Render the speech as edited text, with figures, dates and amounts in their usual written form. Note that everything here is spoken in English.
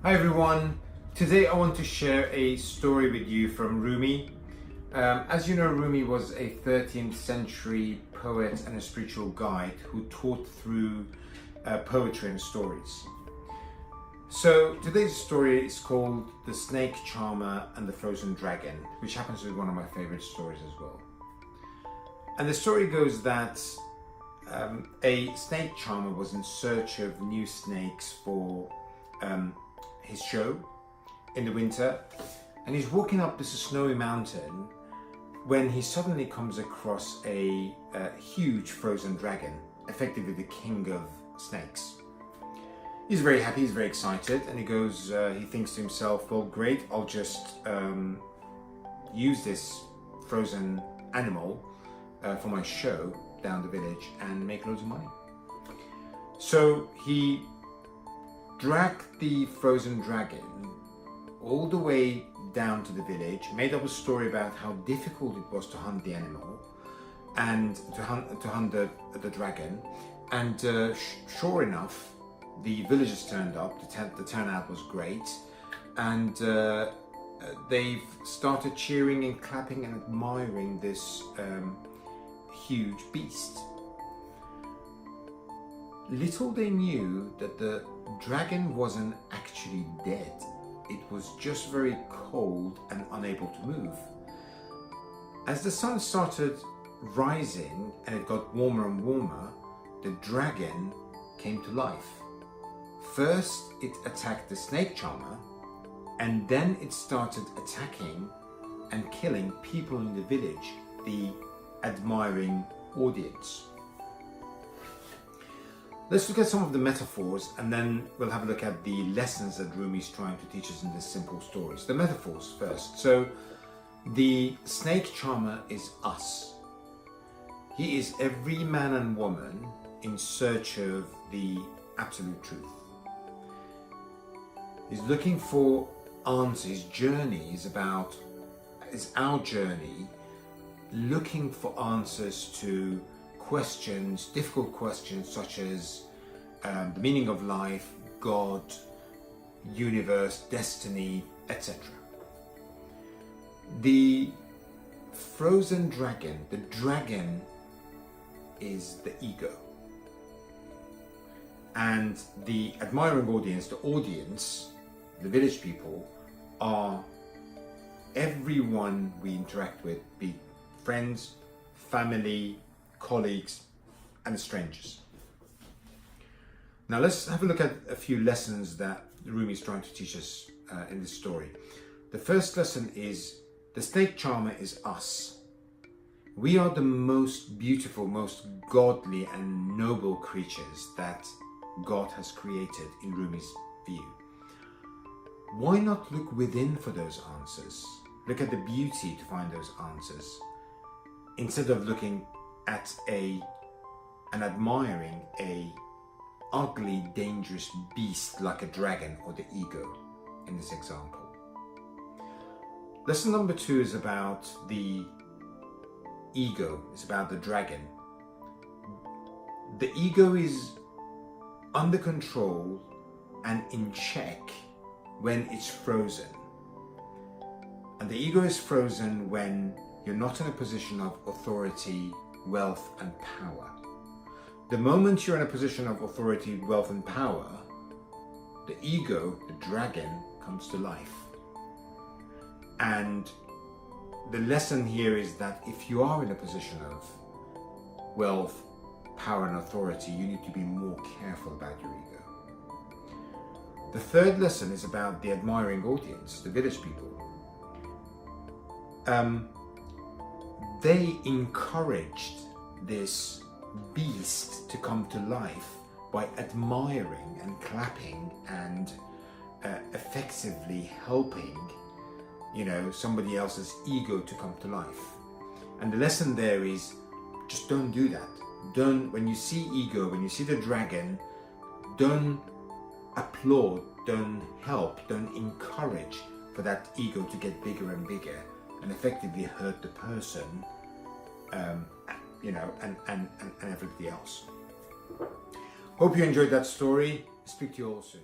Hi everyone, today I want to share a story with you from Rumi. As you know, Rumi was a 13th century poet and a spiritual guide who taught through poetry and stories. So today's story is called The Snake Charmer and the Frozen Dragon, which happens to be one of my favorite stories as well. And the story goes that a snake charmer was in search of new snakes for his show in the winter, and he's walking up this snowy mountain when he suddenly comes across a huge frozen dragon, effectively the king of snakes. He's very happy, he's very excited, and he thinks to himself, well, great, I'll just use this frozen animal for my show down the village and make loads of money. So he dragged the frozen dragon all the way down to the village, made up a story about how difficult it was to hunt the animal and to hunt the dragon, and sure enough, the villagers turned up. The turnout was great, and they've started cheering and clapping and admiring this huge beast. Little they knew that the dragon wasn't actually dead. It was just very cold and unable to move. As the sun started rising and it got warmer and warmer, the dragon came to life. First, it attacked the snake charmer, and then it started attacking and killing people in the village, the admiring audience. Let's look at some of the metaphors, and then we'll have a look at the lessons that Rumi is trying to teach us in this simple stories. The metaphors first. So the snake charmer is us. He is every man and woman in search of the absolute truth. He's looking for answers. His journey is our journey, looking for answers to questions, difficult questions such as the meaning of life, God, universe, destiny, etc. The frozen dragon, the dragon is the ego. And the admiring audience, the village people, are everyone we interact with, be friends, family, colleagues, and strangers. Now let's have a look at a few lessons that Rumi is trying to teach us in this story. The first lesson is the snake charmer is us. We are the most beautiful, most godly and noble creatures that God has created in Rumi's view. Why not look within for those answers? Look at the beauty to find those answers, instead of looking at and admiring a ugly, dangerous beast like a dragon or the ego in this example. Lesson number 2 is about the ego. It's about the dragon. The ego is under control and in check when it's frozen. And the ego is frozen when you're not in a position of authority, wealth and power. The moment you're in a position of authority, wealth and power, the ego, the dragon, comes to life. And the lesson here is that if you are in a position of wealth, power and authority, you need to be more careful about your ego. The third lesson is about the admiring audience, the village people. They encouraged this beast to come to life by admiring and clapping and effectively helping, somebody else's ego to come to life. And the lesson there is just don't do that. When you see ego, when you see the dragon, don't applaud, don't help, don't encourage for that ego to get bigger and bigger and effectively hurt the person, and everybody else. Hope you enjoyed that story. Speak to you all soon.